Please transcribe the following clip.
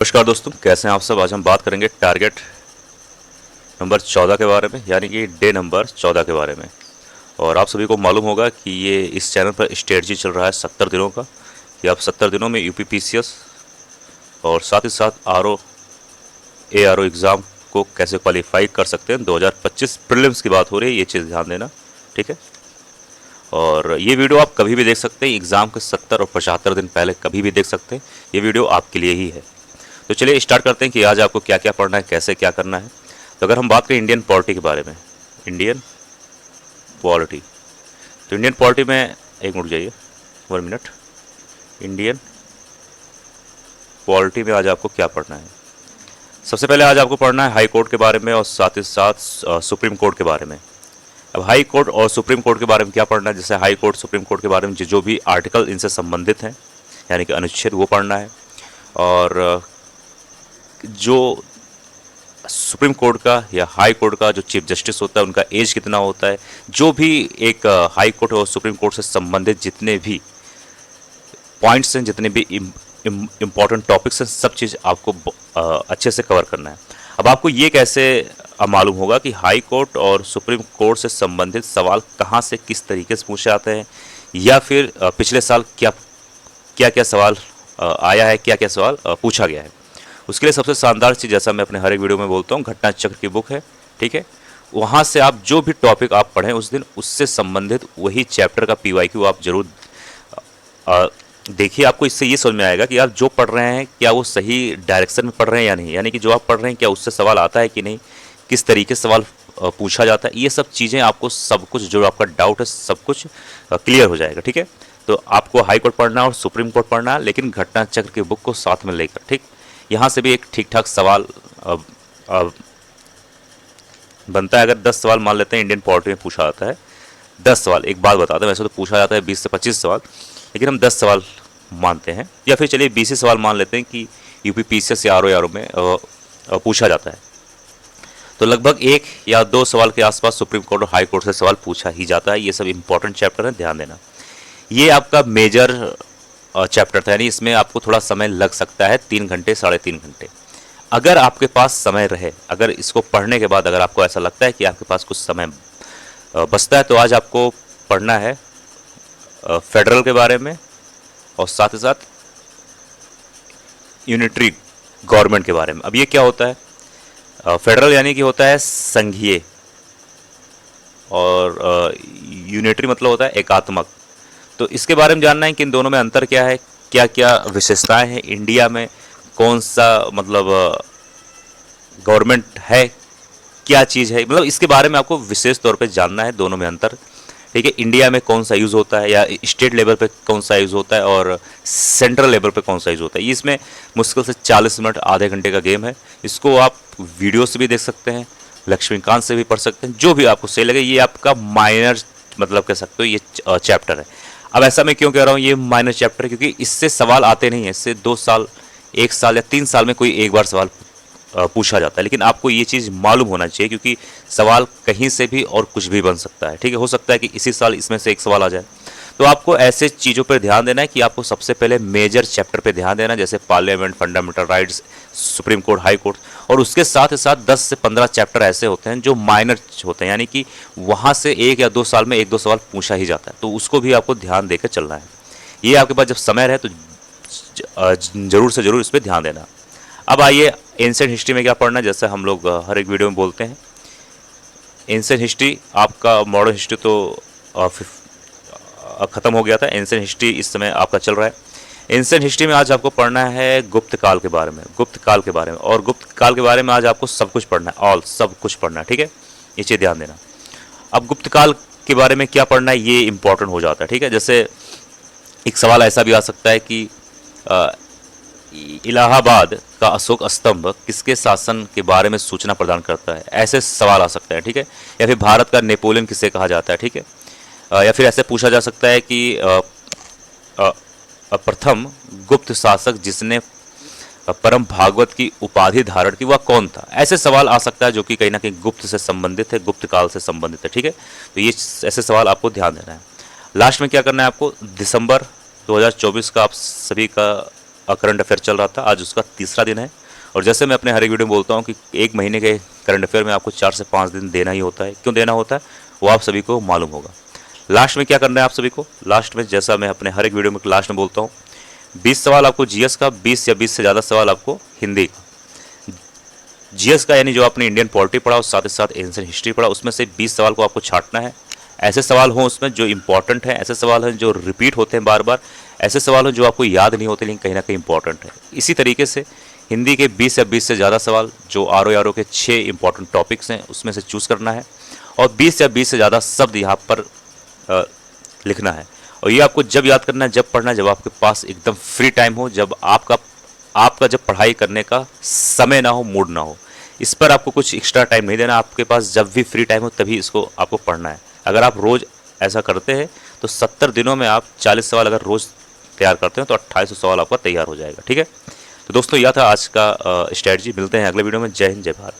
नमस्कार दोस्तों, कैसे हैं आप सब। आज हम बात करेंगे टारगेट नंबर 14 के बारे में, यानी कि डे नंबर 14 के बारे में। और आप सभी को मालूम होगा कि ये इस चैनल पर स्ट्रेटजी चल रहा है 70 दिनों का, कि आप 70 दिनों में यूपीपीसीएस और साथ ही साथ आरओ एआरओ एग्ज़ाम को कैसे क्वालिफाई कर सकते हैं। 2025 प्रीलिम्स की बात हो रही है, ये चीज़ ध्यान देना, ठीक है। और ये वीडियो आप कभी भी देख सकते हैं, एग्ज़ाम के 70 और 75 दिन पहले कभी भी देख सकते हैं। ये वीडियो आपके लिए ही है। तो चलिए स्टार्ट करते हैं कि आज आपको क्या क्या पढ़ना है, कैसे क्या करना है। तो अगर हम बात करें इंडियन पॉलिटी के बारे में, इंडियन पॉलिटी, तो इंडियन पॉलिटी में एक मिनट जाइए, 1 मिनट। इंडियन पॉलिटी में आज आपको क्या पढ़ना है। सबसे पहले आज आपको पढ़ना है हाई कोर्ट के बारे में और साथ ही साथ सुप्रीम कोर्ट के बारे में। अब हाई कोर्ट और सुप्रीम कोर्ट के बारे में क्या पढ़ना है, जैसे हाई कोर्ट सुप्रीम कोर्ट के बारे में जो भी आर्टिकल इनसे संबंधित हैं, यानी कि अनुच्छेद, वो पढ़ना है। और जो सुप्रीम कोर्ट का या हाई कोर्ट का जो चीफ जस्टिस होता है, उनका एज कितना होता है, जो भी एक हाई कोर्ट और सुप्रीम कोर्ट से संबंधित जितने भी पॉइंट्स हैं, जितने भी इम्पॉर्टेंट टॉपिक्स हैं, सब चीज़ आपको अच्छे से कवर करना है। अब आपको ये कैसे मालूम होगा कि हाई कोर्ट और सुप्रीम कोर्ट से संबंधित सवाल कहाँ से किस तरीके से पूछे जाते हैं, या फिर पिछले साल क्या क्या सवाल आया है, क्या क्या सवाल पूछा गया है। उसके लिए सबसे शानदार चीज़, जैसा मैं अपने हर एक वीडियो में बोलता हूँ, घटना चक्र की बुक है, ठीक है। वहाँ से आप जो भी टॉपिक आप पढ़ें उस दिन, उससे संबंधित वही चैप्टर का पीवाईक्यू आप जरूर देखिए। आपको इससे ये समझ में आएगा कि आप जो पढ़ रहे हैं क्या वो सही डायरेक्शन में पढ़ रहे हैं या नहीं, यानी कि जो आप पढ़ रहे हैं क्या उससे सवाल आता है कि नहीं, किस तरीके से सवाल पूछा जाता है। ये सब चीज़ें आपको, सब कुछ जो आपका डाउट है, सब कुछ क्लियर हो जाएगा, ठीक है। तो आपको हाई कोर्ट पढ़ना और सुप्रीम कोर्ट पढ़ना है, लेकिन घटना चक्र की बुक को साथ में लेकर, ठीक। यहाँ से भी एक ठीक ठाक सवाल बनता है। अगर 10 सवाल मान लेते हैं इंडियन पॉलिटी में पूछा जाता है, 10 सवाल, एक बात बताते हैं, वैसे तो पूछा जाता है 20 से 25 सवाल, लेकिन हम 10 सवाल मानते हैं, या फिर चलिए 20 सवाल मान लेते हैं कि यूपीपीसीएस या आरओ में पूछा जाता है। तो लगभग 1 या 2 सवाल के आसपास सुप्रीम कोर्ट और हाई कोर्ट से सवाल पूछा ही जाता है। ये सब इंपॉर्टेंट चैप्टर है, ध्यान देना। ये आपका मेजर चैप्टर था, यानी इसमें आपको थोड़ा समय लग सकता है, 3 घंटे 3.5 घंटे। अगर आपके पास समय रहे, अगर इसको पढ़ने के बाद अगर आपको ऐसा लगता है कि आपके पास कुछ समय बचता है, तो आज आपको पढ़ना है फेडरल के बारे में और साथ ही साथ यूनिटरी गवर्नमेंट के बारे में। अब ये क्या होता है, फेडरल यानी कि होता है संघीय, और यूनिटरी मतलब होता है एकात्मक। तो इसके बारे में जानना है कि इन दोनों में अंतर क्या है, क्या क्या विशेषताएं हैं, इंडिया में कौन सा मतलब गवर्नमेंट है, क्या चीज़ है, मतलब इसके बारे में आपको विशेष तौर पे जानना है, दोनों में अंतर, ठीक है। इंडिया में कौन सा यूज़ होता है, या स्टेट लेवल पे कौन सा यूज़ होता है, और सेंट्रल लेवल पे कौन सा यूज़ होता है। इसमें मुश्किल से 40 मिनट, आधे घंटे का गेम है। इसको आप वीडियो से भी देख सकते हैं, लक्ष्मीकांत से भी पढ़ सकते हैं, जो भी आपको सही लगे। ये आपका माइनर मतलब कह सकते हो ये चैप्टर है। अब ऐसा मैं क्यों कह रहा हूँ ये माइनर चैप्टर है, क्योंकि इससे सवाल आते नहीं हैं। इससे 2 साल, 1 साल या 3 साल में कोई एक बार सवाल पूछा जाता है। लेकिन आपको ये चीज़ मालूम होना चाहिए, क्योंकि सवाल कहीं से भी और कुछ भी बन सकता है, ठीक है। हो सकता है कि इसी साल इसमें से एक सवाल आ जाए। तो आपको ऐसे चीज़ों पर ध्यान देना है कि आपको सबसे पहले मेजर चैप्टर पे ध्यान देना, जैसे parliament, fundamental rights, supreme court, high court. और उसके साथ ही साथ 10 से 15 चैप्टर ऐसे होते हैं जो माइनर होते हैं, यानी कि वहाँ से 1 या 2 साल में 1-2 सवाल पूछा ही जाता है। तो उसको भी आपको ध्यान देकर चलना है। ये आपके पास जब समय रहे तो ज़रूर से ज़रूर इस पर ध्यान देना। अब आइए एंशिएंट हिस्ट्री में क्या पढ़ना है, जैसे हम लोग हर एक वीडियो में बोलते हैं। एंशिएंट हिस्ट्री, आपका मॉडर्न हिस्ट्री तो ख़त्म हो गया था, एंशिएंट हिस्ट्री इस समय आपका चल रहा है। एंशिएंट हिस्ट्री में आज आपको पढ़ना है गुप्त काल के बारे में, गुप्त काल के बारे में। और गुप्त काल के बारे में आज आपको सब कुछ पढ़ना है, ऑल सब कुछ पढ़ना है, ठीक है। ये चीज़ ध्यान देना। अब गुप्त काल के बारे में क्या पढ़ना है ये इंपॉर्टेंट हो जाता है, ठीक है। जैसे एक सवाल ऐसा भी आ सकता है कि इलाहाबाद का अशोक स्तंभ किसके शासन के बारे में सूचना प्रदान करता है, ऐसे सवाल आ सकते हैं, ठीक है। या फिर भारत का नेपोलियन किसे कहा जाता है, ठीक है। या फिर ऐसे पूछा जा सकता है कि प्रथम गुप्त शासक जिसने परम भागवत की उपाधि धारण की वह कौन था। ऐसे सवाल आ सकता है जो कि कहीं ना कहीं गुप्त से संबंधित है, गुप्त काल से संबंधित है, ठीक है। तो ये ऐसे सवाल आपको ध्यान देना है। लास्ट में क्या करना है आपको, दिसंबर 2024 का आप सभी का करंट अफेयर चल रहा था, आज उसका तीसरा दिन है। और जैसे मैं अपने हर एक वीडियो में बोलता हूँ कि एक महीने के करंट अफेयर में आपको 4 से 5 दिन देना ही होता है। क्यों देना होता है वो आप सभी को मालूम होगा। लास्ट में क्या करना है आप सभी को, लास्ट में जैसा मैं अपने हर एक वीडियो में लास्ट में बोलता हूँ, 20 सवाल आपको जीएस का, 20 या 20 से ज़्यादा सवाल आपको हिंदी का। जीएस का यानी जो आपने इंडियन पॉलिटी पढ़ा और साथ ही साथ एंशिएंट हिस्ट्री पढ़ा, उसमें से 20 सवाल को आपको छांटना है। ऐसे सवाल हों उसमें जो इंपॉर्टेंट हैं, ऐसे सवाल हैं जो रिपीट होते हैं बार बार, ऐसे सवाल हों जो आपको याद नहीं होते लेकिन कहीं ना कहीं इंपॉर्टेंट है। इसी तरीके से हिंदी के 20 या 20 से ज़्यादा सवाल जो आर के 6 इंपॉर्टेंट टॉपिक्स हैं उसमें से चूज़ करना है और 20 या 20 से ज़्यादा शब्द यहाँ पर लिखना है। और ये आपको जब याद करना है, जब पढ़ना है, जब आपके पास एकदम फ्री टाइम हो, जब आपका जब पढ़ाई करने का समय ना हो, मूड ना हो। इस पर आपको कुछ एक्स्ट्रा टाइम नहीं देना, आपके पास जब भी फ्री टाइम हो तभी इसको आपको पढ़ना है। अगर आप रोज़ ऐसा करते हैं तो 70 दिनों में आप 40 सवाल अगर रोज़ तैयार करते हैं तो 2800 सवाल आपका तैयार हो जाएगा। ठीक है, तो दोस्तों यह था आज का स्ट्रैटेजी। मिलते हैं अगले वीडियो में। जय हिंद, जय भारत।